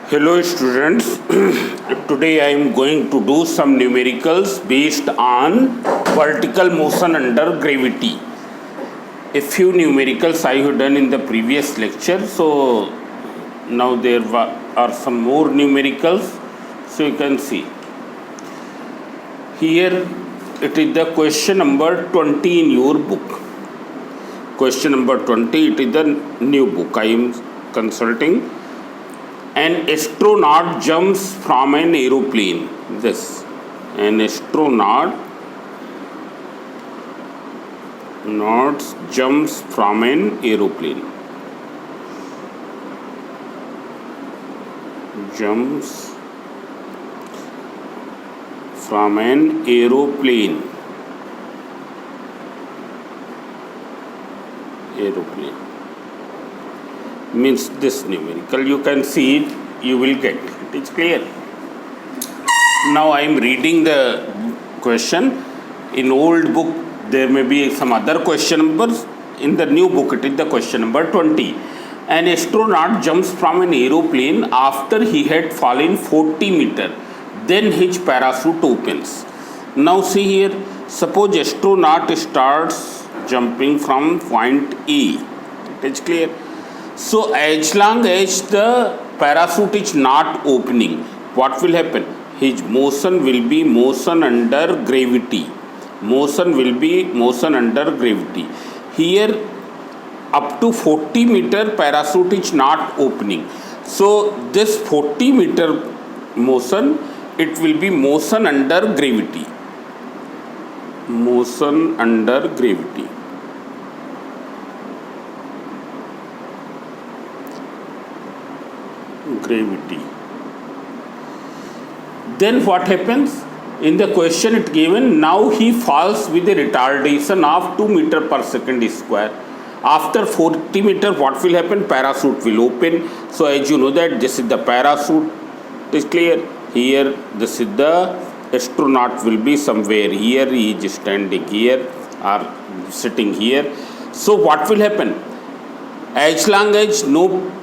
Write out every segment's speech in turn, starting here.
Hello students, today I am going to do some numericals based on vertical motion under gravity. A few numericals I have done in the previous lecture, so now there are some more numericals, so you can see. Here it is the question number 20 in your book. Question number 20, it is the new book I am consulting. An astronaut jumps from an aeroplane. An astronaut jumps from an aeroplane. Jumps from an aeroplane. Means this numerical, you can see it, you will get it is clear. Now I am reading the question. In old book there may be some other question numbers. In the new book it is the question number 20. An astronaut jumps from an aeroplane after he had fallen 40 meters. Then his parachute opens. Now see here, suppose astronaut starts jumping from point A. It is clear. So as long as the parachute is not opening, what will happen? His motion will be motion under gravity. Here up to 40 meter parachute is not opening. So this 40 meter motion, it will be motion under gravity. Then what happens? In the question it given, now he falls with a retardation of 2 meter per second square. After 40 meter, what will happen? Parachute will open. So as you know that this is the parachute. It is clear. Here this is the astronaut will be somewhere here. He is standing here or sitting here. So what will happen? As long as no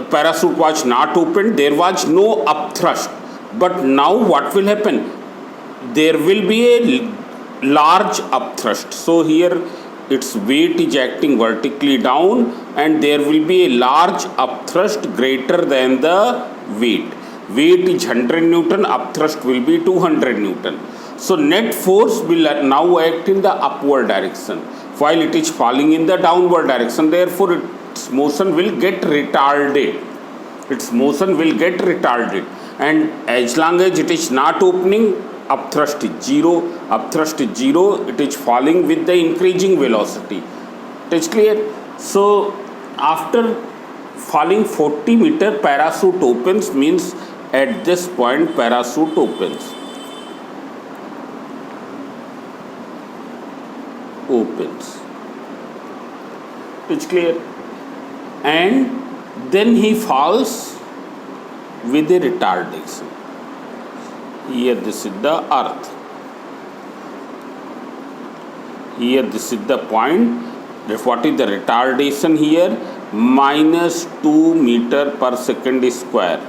parachute was not opened, there was no upthrust. But now what will happen? There will be a large upthrust. So here its weight is acting vertically down and there will be a large upthrust greater than the weight. Weight is 100 Newton, upthrust will be 200 Newton. So net force will now act in the upward direction while it is falling in the downward direction. Therefore its motion will get retarded. And as long as it is not opening, upthrust is zero. It is falling with the increasing velocity. It is clear. So after falling 40 meter, parachute opens, means at this point parachute opens. It's clear. And then he falls with a retardation. Here this is the earth. Here this is the point. What is the retardation here? Minus 2 meter per second square.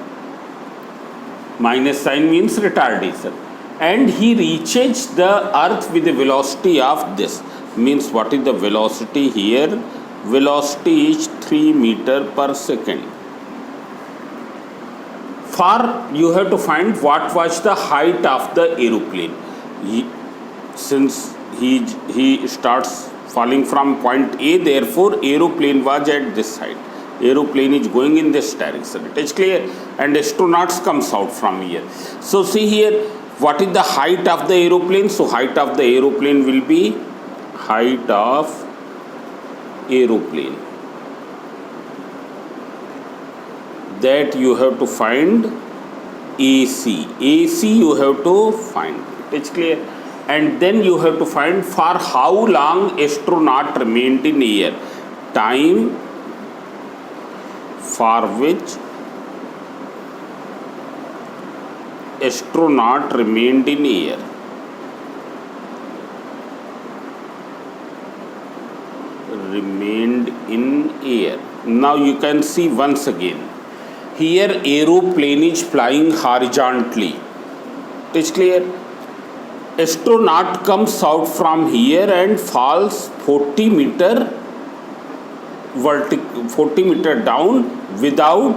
Minus sign means retardation. And he reaches the earth with a velocity of this. Means what is the velocity here? Velocity is 3 meter per second. You have to find what was the height of the aeroplane. Since he starts falling from point A, therefore aeroplane was at this height. Aeroplane is going in this direction. It is clear. And astronauts comes out from here. So see here, what is the height of the aeroplane? So height of the aeroplane will be height of aeroplane. That you have to find AC. AC you have to find. It's clear. And then you have to find for how long astronaut remained in air. Time for which astronaut remained in air. Remained in air. Now you can see once again. Here aeroplane is flying horizontally. It is clear. Astronaut comes out from here and falls 40 meter 40 meter down without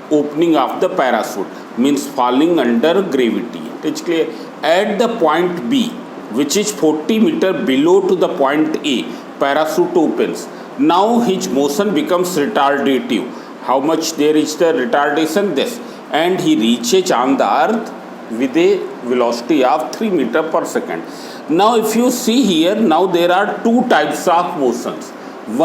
opening of the parachute, means falling under gravity. It is clear. At the point B, which is 40 meter below to the point A, parachute opens. Now his motion becomes retardative. How much there is the retardation? This. And he reaches on the earth with a velocity of 3 meter per second. Now if you see here, now there are two types of motions.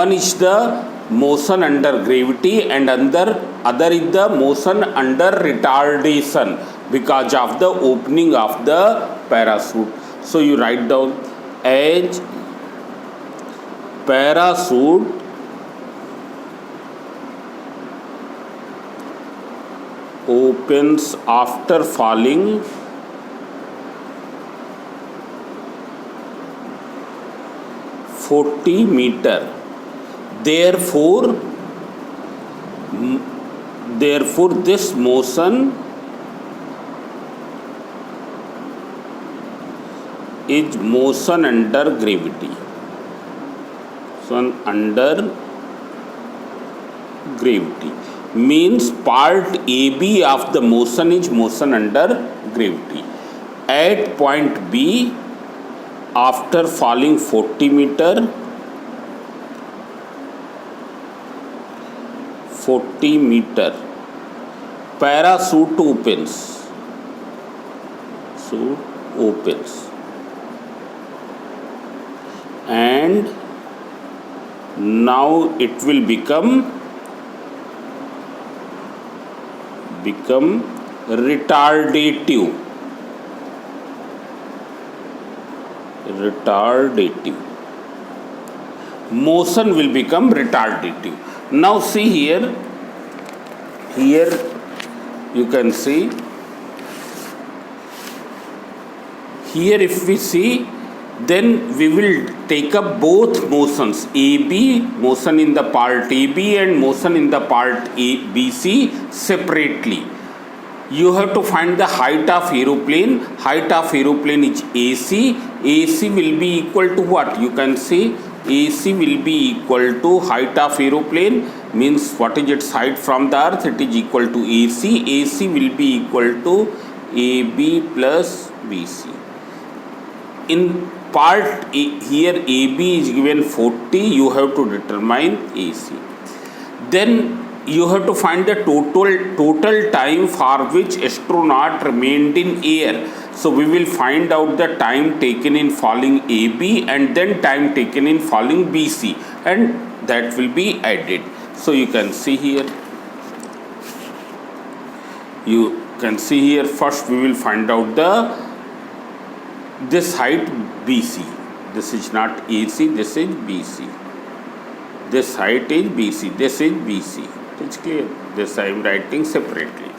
One is the motion under gravity and other is the motion under retardation because of the opening of the parachute. So you write down as parachute opens after falling 40 meter. Therefore this motion is motion under gravity. So under gravity means part AB of the motion is motion under gravity. At point B, after falling 40 meter, parachute opens. And now it will become retardative. Motion will become retardative. Now see here you can see here, if we see, then we will take up both motions, AB, motion in the part AB and motion in the part BC separately. You have to find the height of aeroplane. Height of aeroplane is AC. AC will be equal to what? You can see AC will be equal to height of aeroplane, means what is its height from the earth? It is equal to AC. AC will be equal to AB plus BC. In part A, here AB is given 40, you have to determine AC. Then you have to find the total time for which astronaut remained in air. So we will find out the time taken in falling AB and then time taken in falling BC, and that will be added. So you can see here, first we will find out this height BC. This is not AC, this is BC. This height is BC, this is BC. It's clear. This I am writing separately.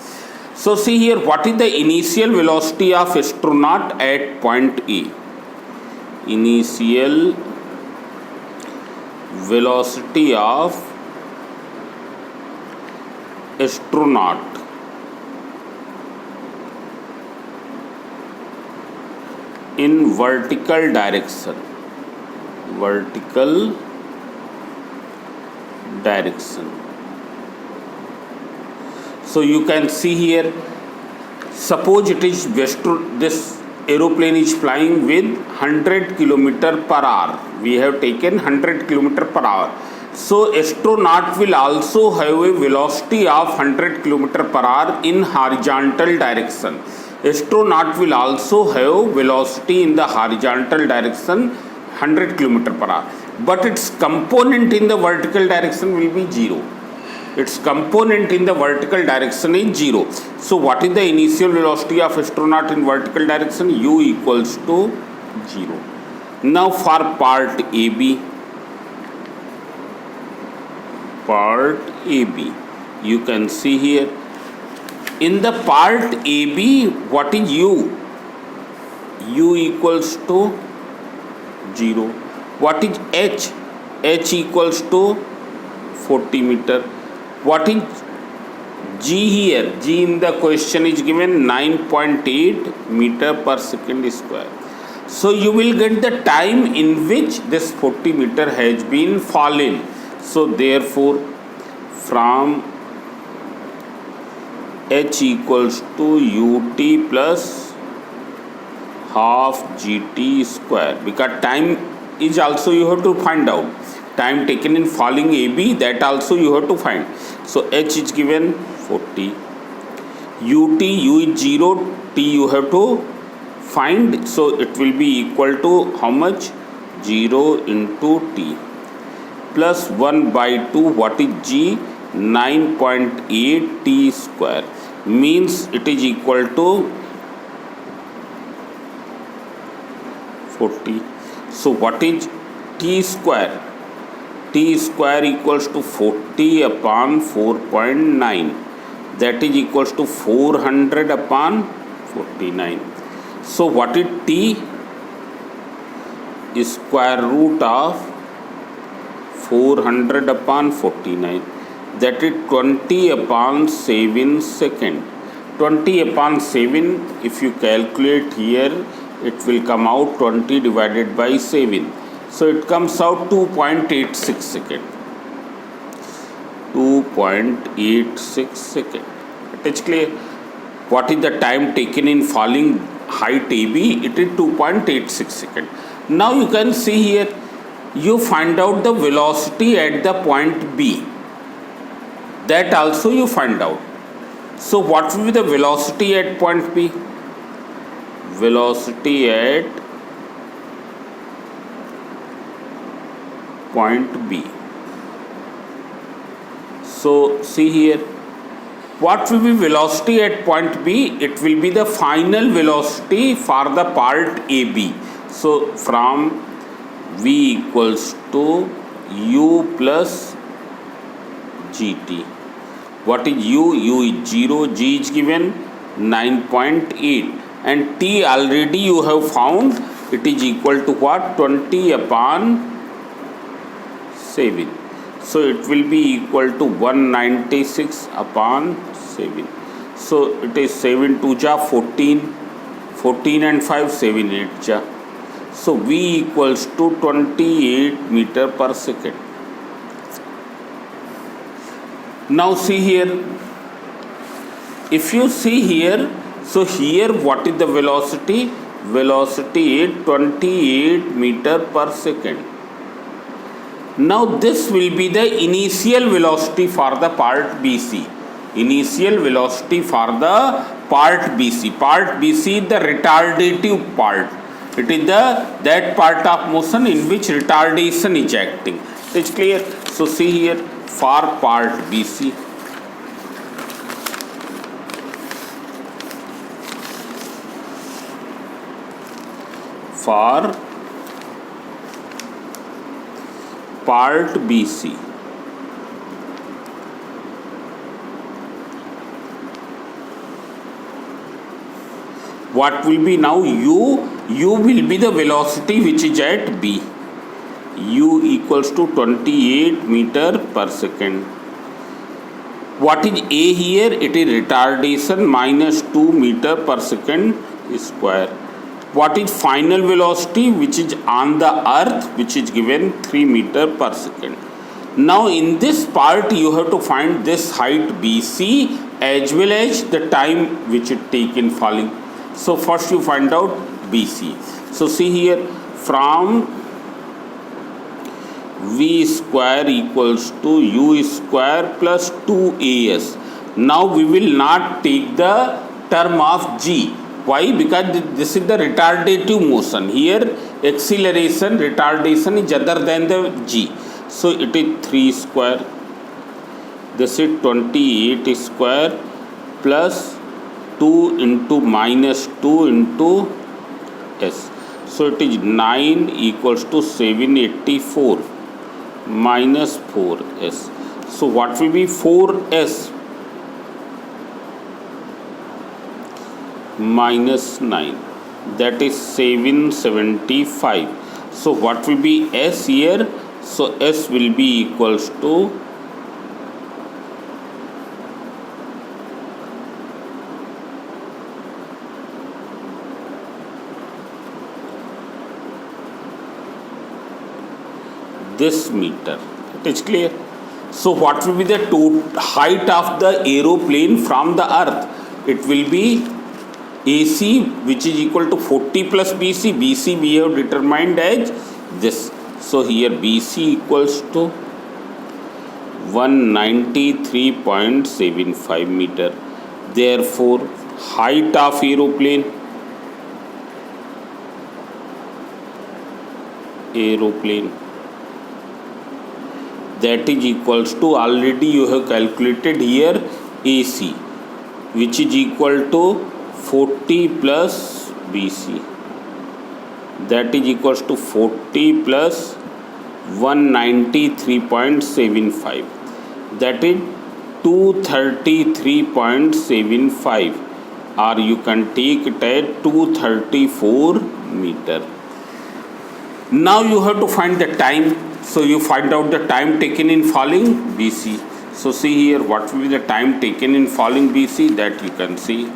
So see here, what is the initial velocity of astronaut at point A? Initial velocity of astronaut in vertical direction. So you can see here, suppose it is this aeroplane is flying with 100 km per hour. We have taken 100 km per hour. So astronaut will also have a velocity of 100 km per hour in horizontal direction. Astronaut will also have velocity in the horizontal direction 100 km per hour. But its component in the vertical direction will be 0. Its component in the vertical direction is 0. So what is the initial velocity of astronaut in vertical direction? U equals to 0. Now for part AB, you can see here, in the part AB, what is U? U equals to 0. What is H? H equals to 40 meter. What is G here, G in the question is given 9.8 meter per second square. So you will get the time in which this 40 meter has been fallen. So therefore from H equals to ut plus half gt square, because time is also you have to find out. Time taken in falling AB, that also you have to find. So H is given 40, ut, u is 0, t you have to find. So it will be equal to how much? 0 into t plus 1 by 2. What is G? 9.8 t square, means it is equal to 40. So what is t square? T square equals to 40 upon 4.9, that is equals to 400 upon 49. So what is t? Square root of 400 upon 49, that is 20 upon 7 second. 20 upon 7, if you calculate here, it will come out 20 divided by 7. So it comes out 2.86 second. 2.86 second. It is clear. What is the time taken in falling height AB? It is 2.86 second. Now you can see here, you find out the velocity at the point B. That also you find out. So what will be the velocity at point B? Velocity at point B. So see here, what will be velocity at point B? It will be the final velocity for the part AB. So from V equals to U plus GT. What is U? U is 0, G is given 9.8, and T already you have found. It is equal to what? 20 upon 7. So it will be equal to 196 upon 7. So it is 7 2 ja 14, 14 and 5 7 8 ja. So V equals to 28 meter per second. Now see here, if you see here, so here what is the velocity? Velocity is 28 meter per second. Now this will be the initial velocity for the part BC. Initial velocity for the part BC. Part BC is the retardative part. It is that part of motion in which retardation is acting. It is clear. So see here, for part BC, for part BC, what will be now? U will be the velocity which is at B. U equals to 28 meter per second. What is A here? It is retardation minus 2 meter per second square. What is final velocity which is on the earth, which is given 3 meter per second. Now in this part you have to find this height BC as well as the time which it take in falling. So first you find out BC. So see here, from V square equals to U square plus 2AS. Now we will not take the term of G. Why? Because this is the retardative motion. Here acceleration, retardation is other than the G. So it is 3 square. This is 28 square plus 2 into minus 2 into S. So it is 9 equals to 784 minus 4S. So what will be 4S? Minus 9, that is 775. So what will be S here? So S will be equals to this meter. It is clear. So what will be the height of the aeroplane from the earth? It will be AC, which is equal to 40 plus BC. BC we have determined as this. So here BC equals to 193.75 meter. Therefore, height of aeroplane that is equals to, already you have calculated here, AC, which is equal to 40 plus BC, that is equals to 40 plus 193.75, that is 233.75, or you can take it at 234 meter. Now you have to find the time. So you find out the time taken in falling BC. So see here, what will be the time taken in falling BC, that you can see.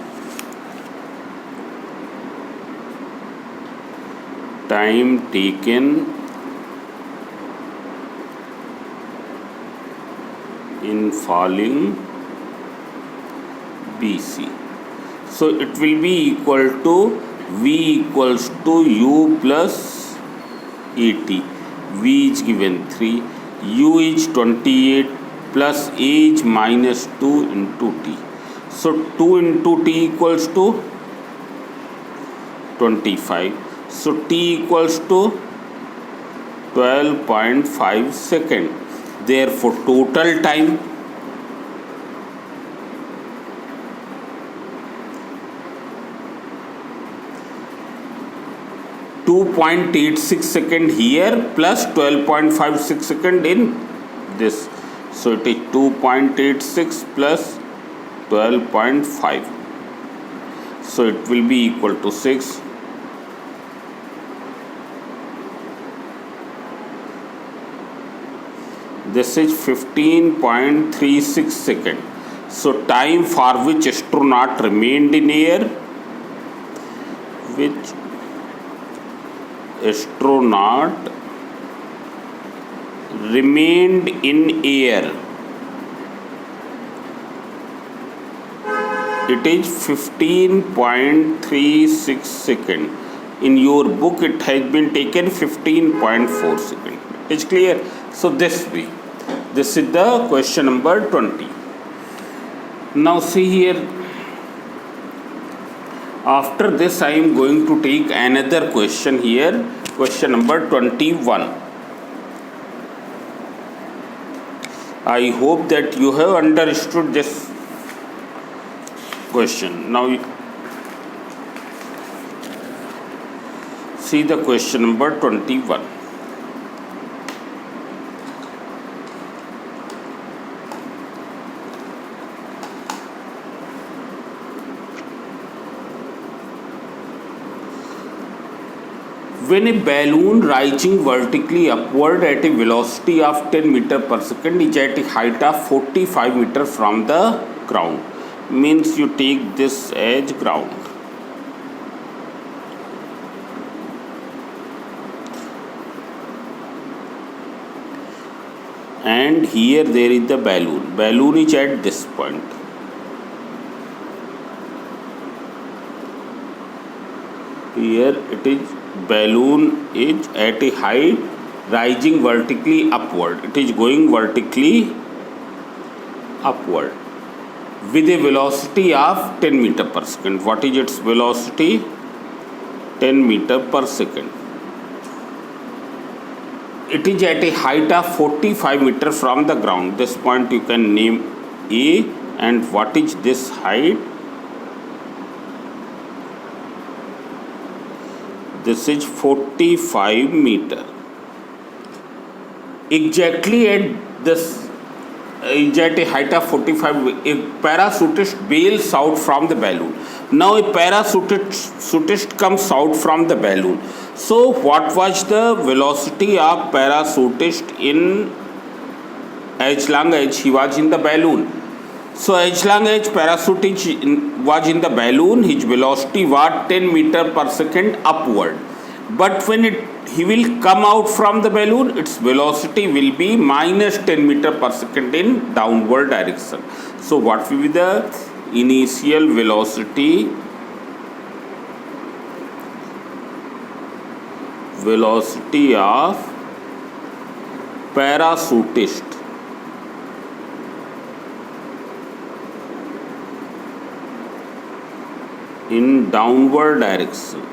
Time taken in falling BC. So it will be equal to V equals to U plus AT. V is given 3, U is 28 plus A is minus 2 into T. So 2 into T equals to 25. So T equals to 12.5 seconds. Therefore total time (2.86 seconds here plus 12.56 seconds in this). So it is 2.86 plus 12.5. So it will be equal to 6. This is 15.36 seconds. So time for which astronaut remained in air, which astronaut remained in air, it is 15.36 seconds. In your book it has been taken 15.4 seconds. It's clear. So this is the question number 20. Now see here, after this I am going to take another question here, question number 21. I hope that you have understood this question. Now see the question number 21. When a balloon rising vertically upward at a velocity of 10 meter per second is at a height of 45 meter from the ground, means you take this as ground. And here there is the balloon. Balloon is at this point. Here it is, balloon is at a height rising vertically upward. It is going vertically upward with a velocity of 10 meter per second. What is its velocity? 10 meter per second. It is at a height of 45 meter from the ground. This point you can name A. And what is this height? This is 45 meter. Exactly at this, is at a height of 45, a parachutist bails out from the balloon. Now a parachutist comes out from the balloon. So what was the velocity of parachutist in as long as he was in the balloon? So as long as parachutist was in the balloon, his velocity was 10 meter per second upward. But when he will come out from the balloon, its velocity will be minus 10 meter per second in downward direction. So what will be the initial velocity of parachutist in downward direction?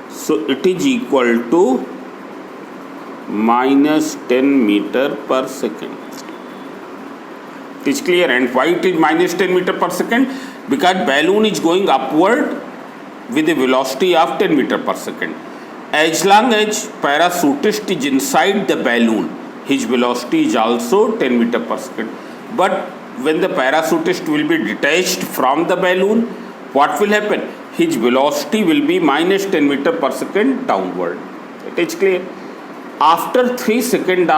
So it is equal to minus 10 meter per second. It is clear. And why it is minus 10 meter per second? Because balloon is going upward with a velocity of 10 meter per second. As long as parachutist is inside the balloon, his velocity is also 10 meter per second. But when the parachutist will be detached from the balloon, what will happen? His velocity will be minus 10 meter per second downward. It is clear. After 3 seconds,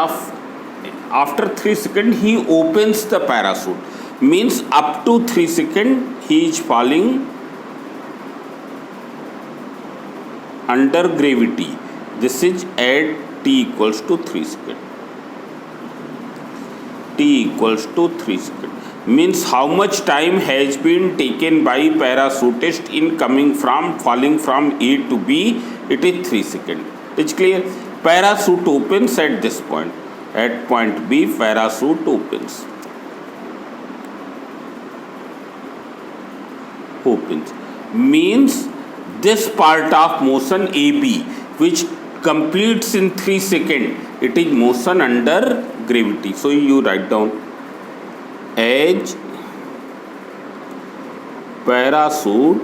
he opens the parachute. Means up to 3 seconds, he is falling under gravity. This is at t equals to 3 seconds. T equals to 3 seconds. Means how much time has been taken by parachutist in falling from A to B? It is 3 seconds. It's clear. Parachute opens at this point. At point B, parachute opens. Means this part of motion AB, which completes in 3 seconds, it is motion under gravity. So you write down as parachute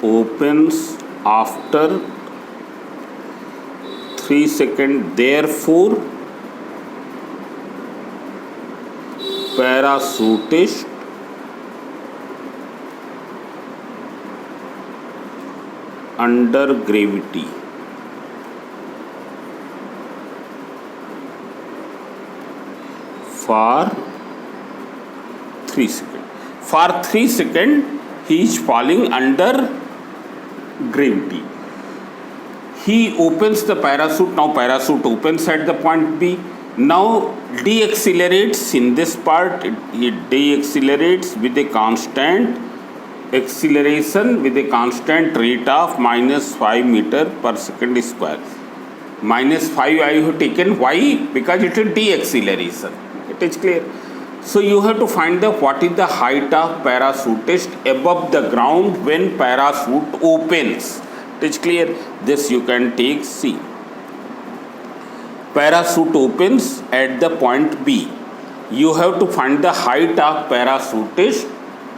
opens after 3 seconds, therefore parachutist under gravity for 3 seconds. For 3 seconds, he is falling under gravity. He opens the parachute. Now parachute opens at the point B. Now deaccelerates in this part. It deaccelerates with a constant acceleration with a constant rate of minus 5 meter per second square. Minus 5 I have taken. Why? Because it is deacceleration. It is clear. So you have to find what is the height of parachutist above the ground when parachute opens. It is clear. This you can take C. Parachute opens at the point B. You have to find the height of parachutist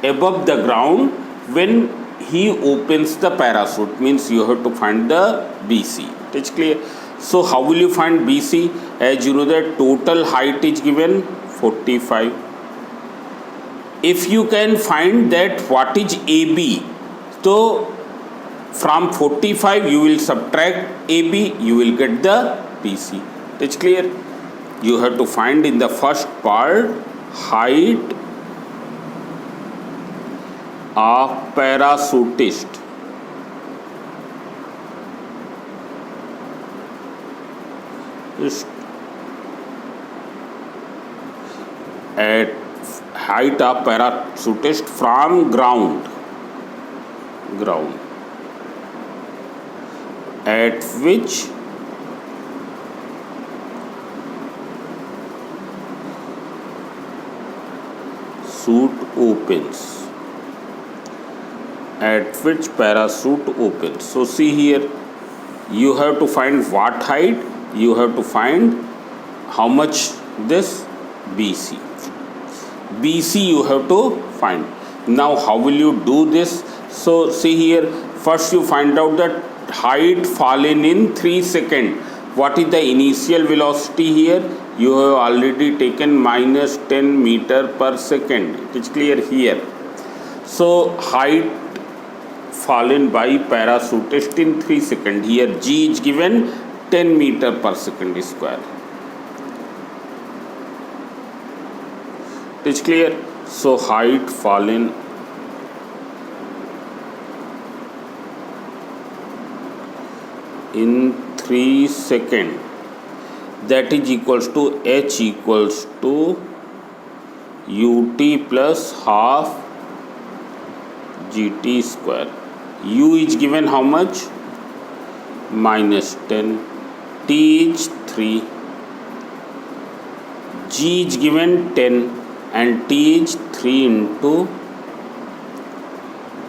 above the ground when he opens the parachute. Means you have to find the BC. It is clear. So how will you find BC? As you know that total height is given 45. If you can find that what is AB, so from 45 you will subtract AB, you will get the BC. It's clear. You have to find in the first part height of parachutist. At height of parachutist from ground at which parachute opens. So see here, you have to find what height, you have to find how much this BC. BC you have to find. Now how will you do this? So see here, first you find out that height fallen in 3 seconds. What is the initial velocity here? You have already taken minus 10 meter per second. It is clear here. So height fallen by parachutist in 3 seconds. Here G is given 10 meter per second square. It is clear. So height fallen in 3 seconds, that is equals to h equals to ut plus half gt square. U is given how much? -10. T is 3. G is given 10 and T is 3 into,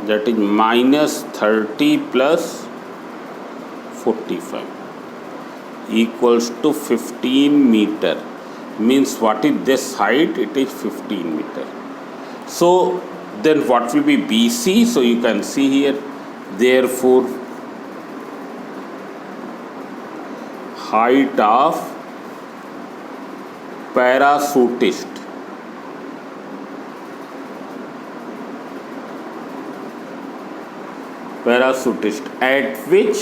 that is -30 plus 45 equals to 15 meter. Means what is this height? It is 15 meter. So then what will be BC? So you can see here, therefore height of parachutist at which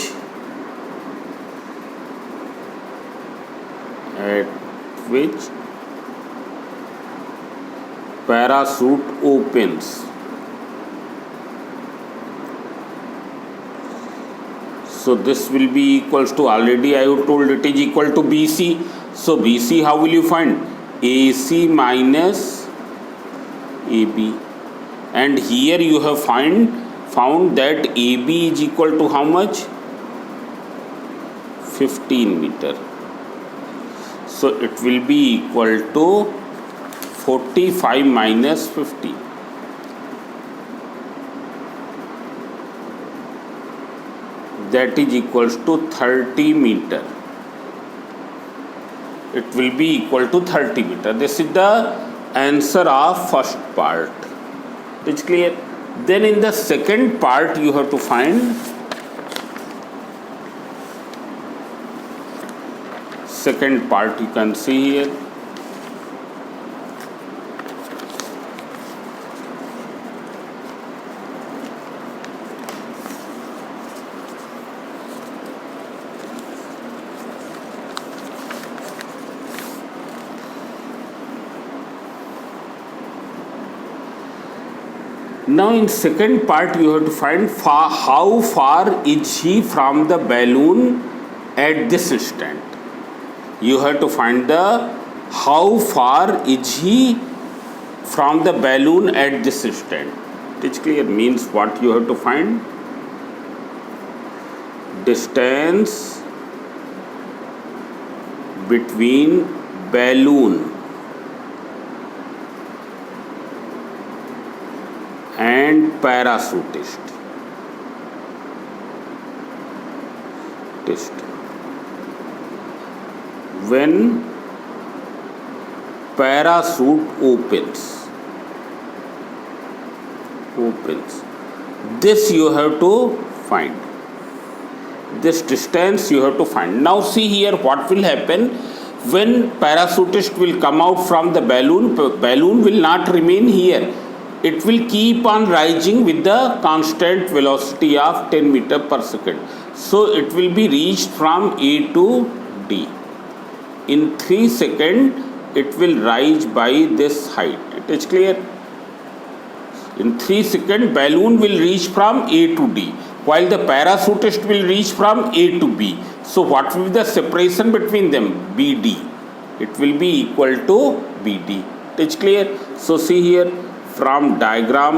parachute opens. So this will be equals to, already I have told it is equal to BC. So BC how will you find? AC minus AB. And here you have found that AB is equal to how much? 15 meter. So it will be equal to 45 minus 50. That is equals to 30 meter. It will be equal to 30 meter. This is the answer of first part. It's clear. Then in the second part you have to find second part. You can see here. Now in second part you have to find how far is he from the balloon at this instant. You have to find the how far is he from the balloon at this instant. It's clear. Means what you have to find? Distance between balloon and parachutist. When parachute opens, this you have to find. This distance you have to find. Now see here what will happen when parachutist will come out from the balloon. Balloon will not remain here. It will keep on rising with the constant velocity of 10 meter per second. So it will be reached from A to D. In 3 seconds, it will rise by this height. It is clear. In 3 seconds, balloon will reach from A to D, while the parachutist will reach from A to B. So what will be the separation between them? BD. It will be equal to BD. It is clear. So see here. From diagram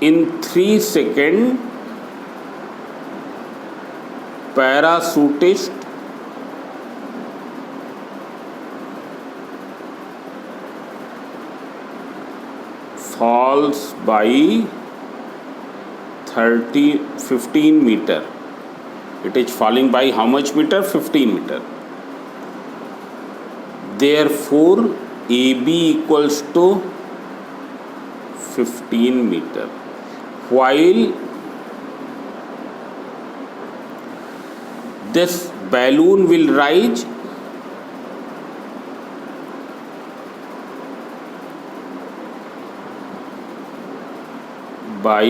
in 3 seconds parachutist falls by 15 meter. It is falling by how much meter? 15 meter. Therefore, AB equals to 15 meter. While this balloon will rise by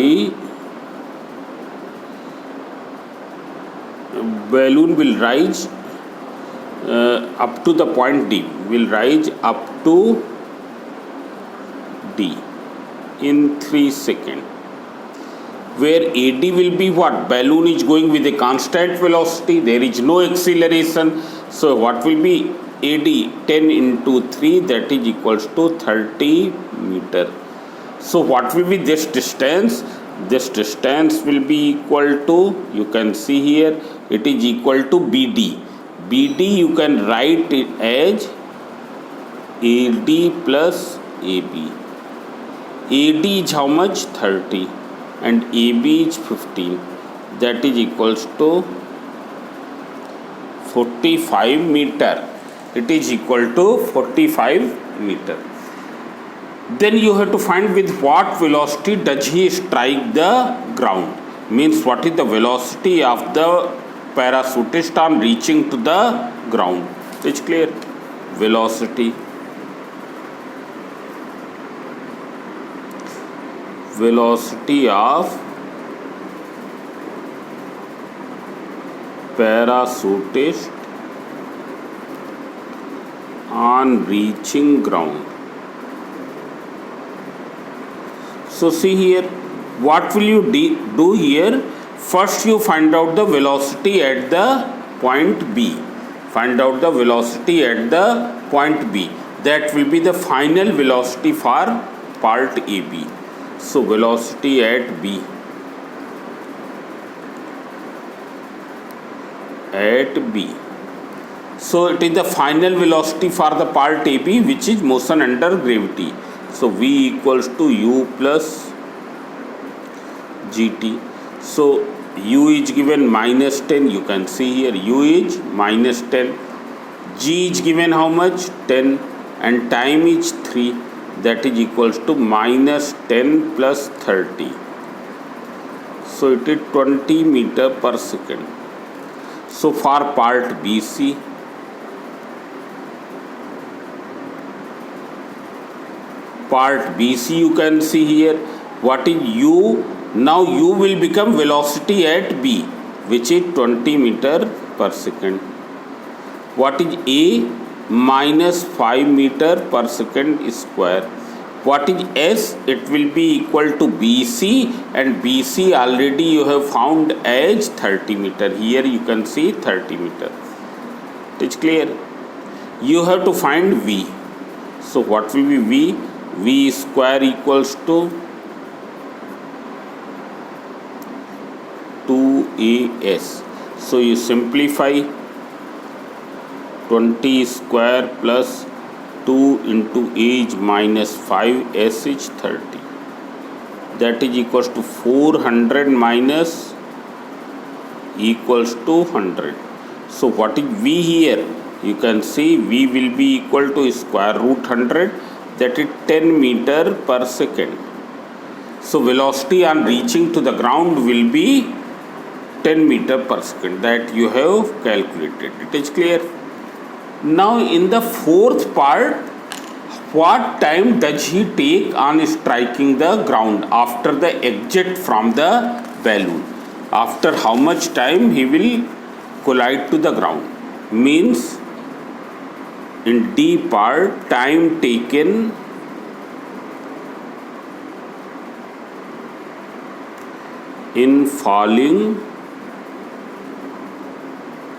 up to the point D, will rise up to D in 3 seconds, where AD will be what? Balloon is going with a constant velocity, there is no acceleration. So what will be AD? 10 into 3, that is equals to 30 meter. So what will be this distance? This distance will be equal to, you can see here, it is equal to BD. BD you can write it as AD plus AB. AD is how much? 30 and AB is 15, that is equals to 45 meter. It is equal to 45 meter. Then you have to find with what velocity does he strike the ground. Means what is the velocity of the parachutist on reaching to the ground. It's clear? Velocity of parachutist on reaching ground. So see here, what will you do here? First you find out the velocity at the point B. Find out the velocity at the point B. That will be the final velocity for part AB. So velocity at B. So it is the final velocity for the part AB, which is motion under gravity. So V equals to U plus GT. So U is given minus 10, you can see here U is minus 10. G is given how much? 10, and time is 3, that is equals to minus 10 plus 30. So it is 20 meter per second. So for part BC, you can see here what is U. Now U will become velocity at B, which is 20 meter per second. What is A? Minus 5 meter per second square. What is S? It will be equal to BC, and BC already you have found as 30 meter. Here you can see 30 meter. It is clear? You have to find V. So what will be V? V square equals to 2AS. So you simplify 20 square plus 2 into A is minus 5, S is 30. That is equals to 400 minus equals to 100. So what is V here? You can see V will be equal to square root 100, that is 10 meter per second. So velocity on reaching to the ground will be 10 meter per second, that you have calculated. It is clear? Now in the fourth part, what time does he take on striking the ground after the exit from the balloon? After how much time he will collide to the ground? Means in D part, time taken in falling,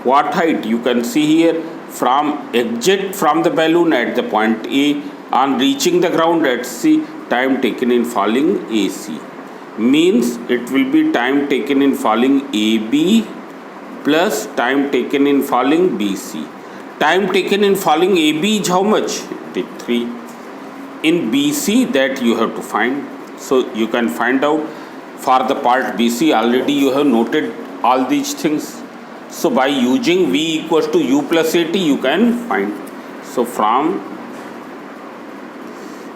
what height? You can see here, from exit from the balloon at the point A on reaching the ground at C, time taken in falling AC. Means it will be time taken in falling AB plus time taken in falling BC. Time taken in falling AB is how much? It is 3. In BC, that you have to find. So you can find out for the part BC, already you have noted all these things. So by using V equals to U plus AT, you can find. So from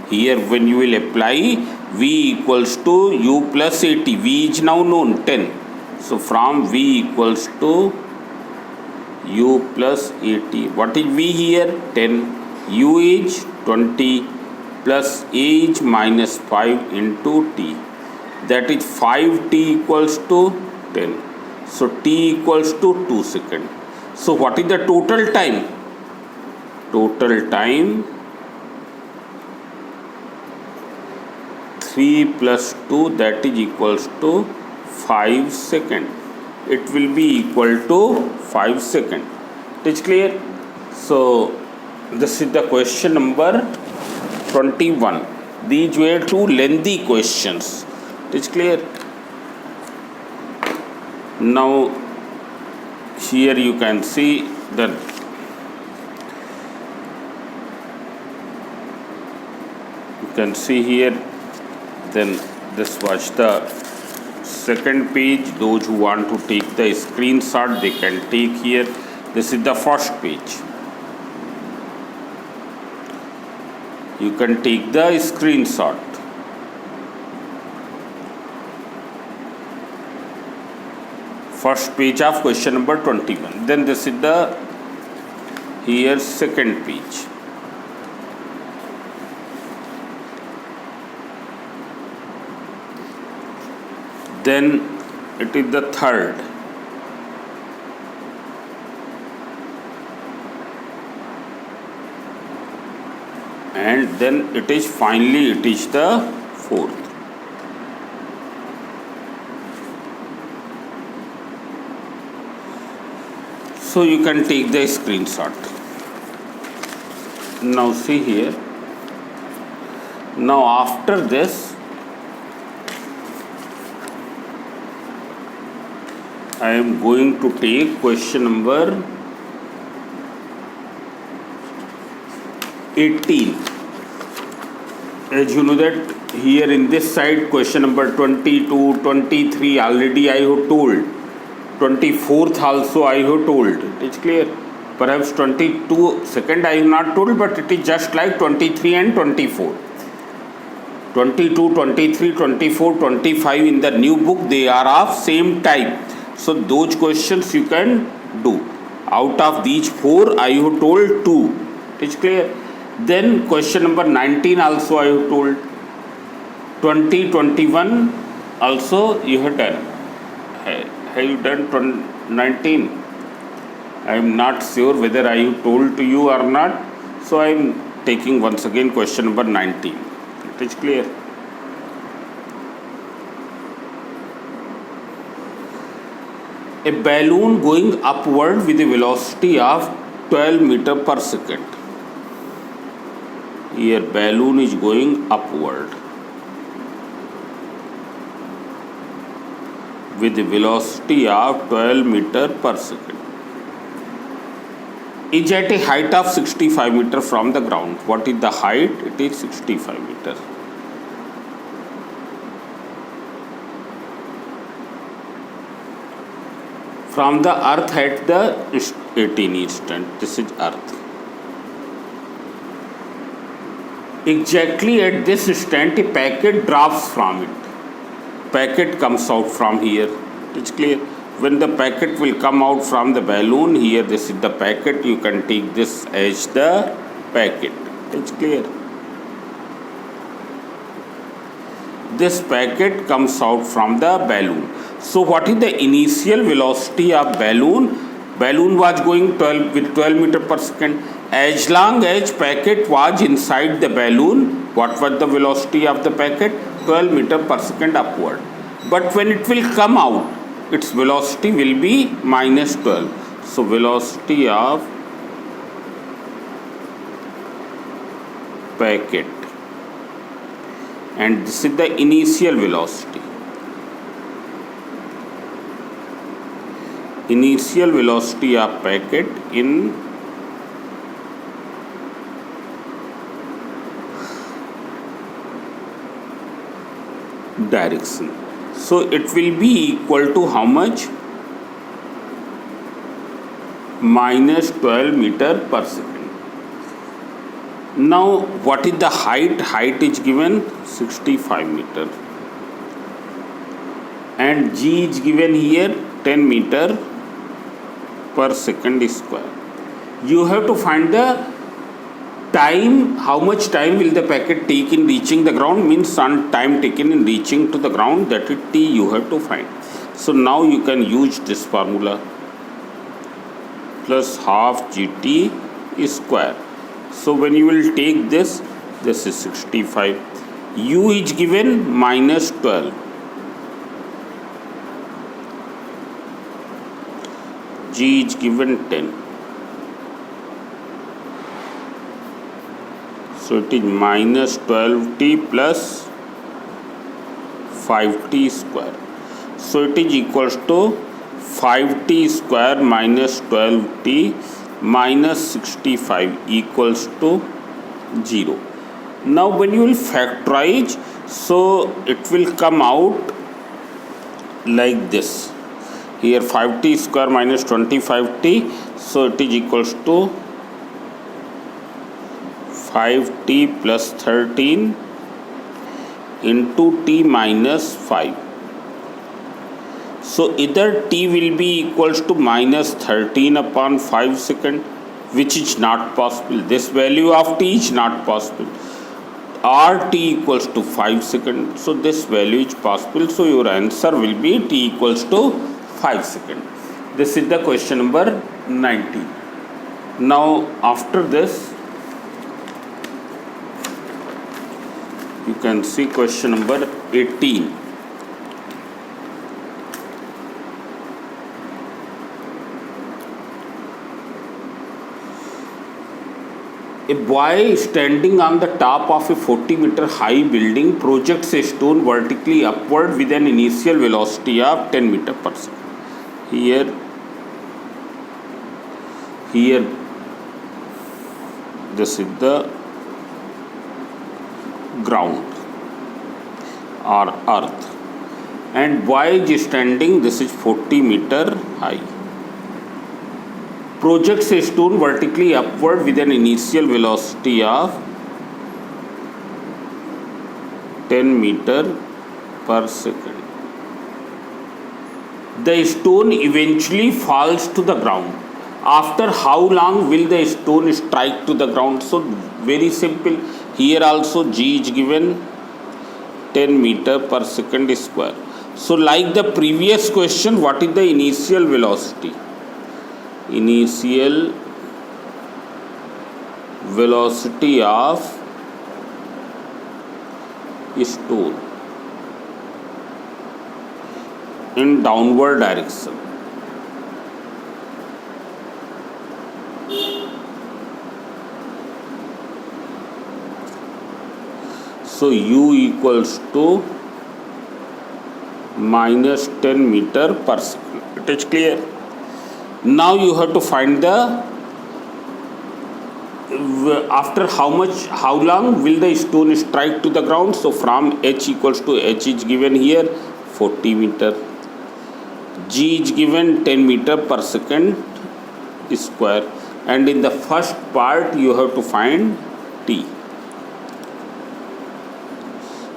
here, when you will apply V equals to U plus AT, V is now known 10. So from V equals to U plus AT, what is V here? 10. U is 20 plus A is minus 5 into T. That is 5T equals to 10. So T equals to 2 seconds. So what is the total time? total time 3 plus 2, that is equals to 5 seconds. It will be equal to 5 seconds. It is clear? So this is the question number 21. These were two lengthy questions. It is clear? Now here you can see that you can see here. Then this was the second page. Those who want to take the screenshot, they can take here. This is the first page. You can take the screenshot. First page of question number 21. Then this is the here second page. Then it is the third. And then it is finally it is the fourth. So you can take the screenshot. Now see here. Now after this, I am going to take question number 18. As you know that here in this side question number 22, 23 already I have told. 24th also I have told. It is clear? Perhaps 22 second I have not told, but it is just like 23 and 24. 22, 23, 24, 25 in the new book, they are of same type. So those questions you can do. Out of these four, I have told two. It is clear? Then question number 19 also I have told. 20, 21 also you have done. Have you done 19? I am not sure whether I have told to you or not. So I am taking once again question number 19. It is clear? A balloon going upward with a velocity of 12 meter per second. Here balloon is going upward with a velocity of 12 meter per second. Is at a height of 65 meter from the ground. What is the height? It is 65 meter. From the earth at the 18 instant. This is earth. Exactly at this instant a packet drops from it. Packet comes out from here. It's clear? When the packet will come out from the balloon, here this is the packet. You can take this as the packet. It's clear? This packet comes out from the balloon. So what is the initial velocity of balloon? Balloon was going 12 meter per second. As long as packet was inside the balloon, what was the velocity of the packet? 12 meter per second upward. But when it will come out, its velocity will be minus 12. So velocity of packet, and this is the initial velocity. Initial velocity of packet in direction. So it will be equal to how much? Minus 12 meter per second. Now what is the height? Height is given 65 meter. And G is given here 10 meter per second square. You have to find the time, how much time will the packet take in reaching the ground, means on time taken in reaching to the ground, that is T you have to find. So now you can use this formula, plus half GT square. So when you will take this is 65. U is given minus 12. G is given 10. So it is minus 12t plus 5t square. So it is equals to 5t square minus 12t minus 65 equals to 0. Now when you will factorize, so it will come out like this. Here 5t square minus 25t, so it is equals to 5t plus 13 into t minus 5. So either t will be equals to minus 13 upon 5 second, which is not possible. This value of t is not possible. Or t equals to 5 second. So this value is possible. So your answer will be t equals to 5 second. This is the question number 19. Now after this, you can see question number 18. A boy standing on the top of a 40-meter high building projects a stone vertically upward with an initial velocity of 10 meter per second. Here this is the ground or earth, and boy is standing, this is 40-meter high, projects a stone vertically upward with an initial velocity of 10 meter per second. The stone eventually falls to the ground. After how long will the stone strike to the ground? So very simple. Here also G is given 10 meter per second square. So like the previous question, what is the initial velocity? Initial velocity of stone in downward direction. So U equals to minus 10 meter per second. It is clear. Now you have to find the after how long will the stone strike to the ground. So from H equals to H is given here 40 meter. G is given 10 meter per second square, and in the first part you have to find T.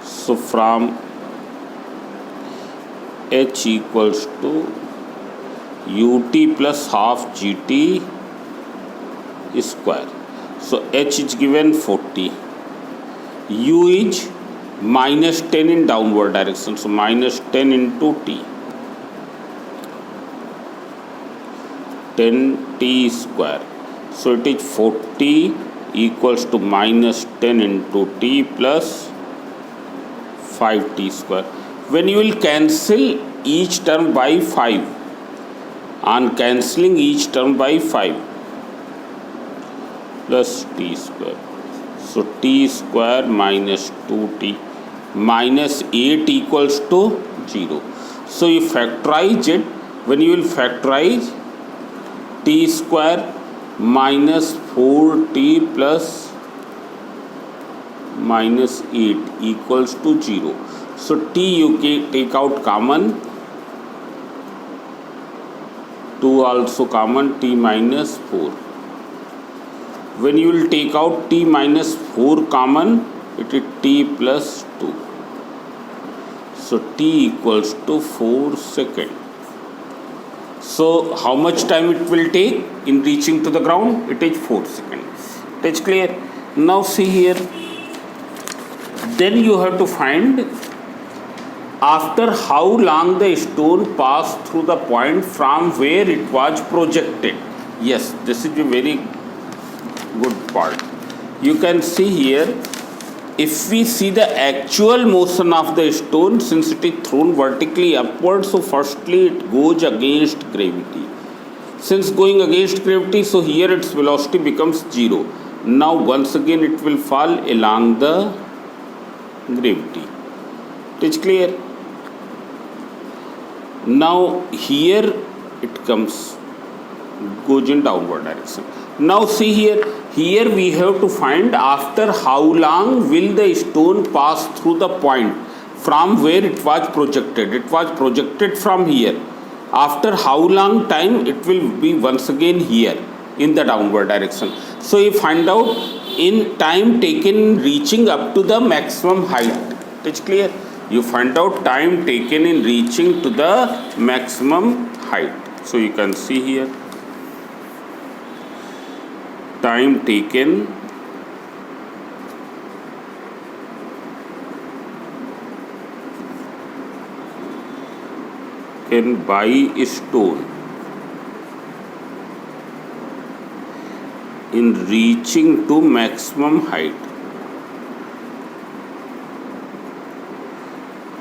So from H equals to ut plus half gt square. So H is given 40. U is minus 10 in downward direction. So minus 10 into t. 10t square. So it is 40 equals to minus 10 into t plus 5t square. When you will cancel each term by 5, on cancelling each term by 5 plus t square. So t square minus 2t minus 8 equals to 0. So you factorize it. When you will factorize, t square minus 4t plus minus 8 equals to 0. So t you can take out common, 2 also common, t minus 4. When you will take out t minus 4 common, it is t plus 2. So t equals to 4 seconds. So how much time it will take in reaching to the ground? It is 4 seconds. It is clear. Now see here. Then you have to find after how long the stone passed through the point from where it was projected. Yes, this is a very good part. you can see here, if we see the actual motion of the stone, since it is thrown vertically upward, so firstly it goes against gravity. Since going against gravity, so here its velocity becomes 0. Now once again it will fall along the gravity. It is clear? Now here it comes, goes in downward direction. Now see here, we have to find after how long will the stone pass through the point from where it was projected. It was projected from here. After how long time it will be once again here in the downward direction. So you find out in time taken reaching up to the maximum height. It is clear? You find out time taken in reaching to the maximum height. So you can see here, time taken by a stone in reaching to maximum height.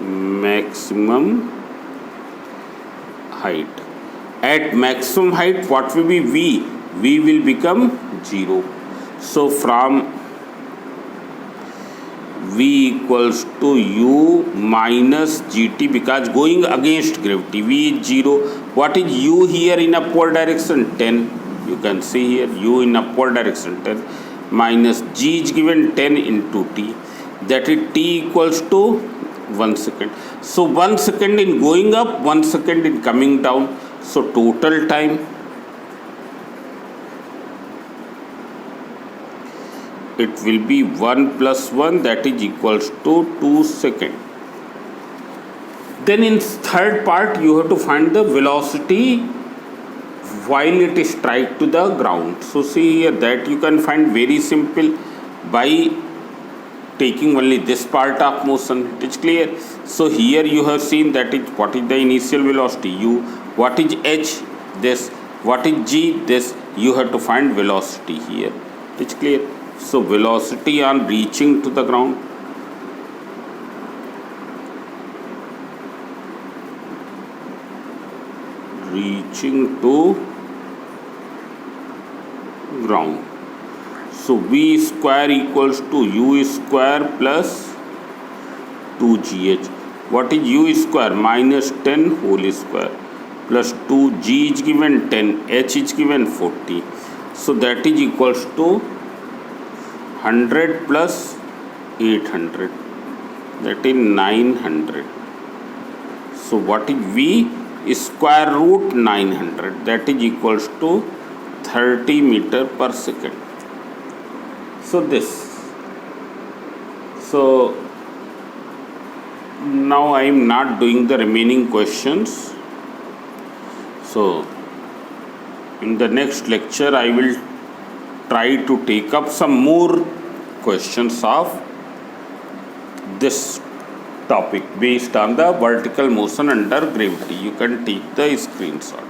Maximum height. At maximum height, what will be V? V will become 0. So from V equals to U minus GT, because going against gravity, V is 0. What is U here in upward direction? 10. You can see here U in upward direction 10 minus G is given 10 into T. That is T equals to 1 second. So 1 second in going up, 1 second in coming down. So total time, it will be 1 plus 1, that is equals to 2 seconds. Then in third part you have to find the velocity while it is strike to the ground. So see here, that you can find very simple by taking only this part of motion. It is clear? So here you have seen that is what is the initial velocity U, what is h, this, what is g, this. You have to find velocity here. It is clear? So velocity on reaching to the ground, reaching to ground. So V square equals to U square plus 2GH. What is U square? Minus 10 whole square plus 2, G is given 10, H is given 40. So that is equals to 100 plus 800, that is 900. So what is V? Square root 900, that is equals to 30 meter per second. So this. So now I am not doing the remaining questions. So in the next lecture I will try to take up some more questions of this topic based on the vertical motion under gravity. You can take the screenshot.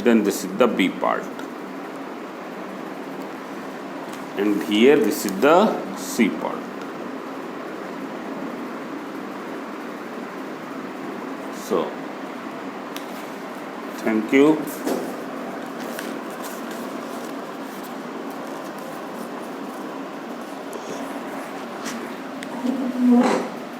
Then this is the B part, and here this is the C part. So thank you.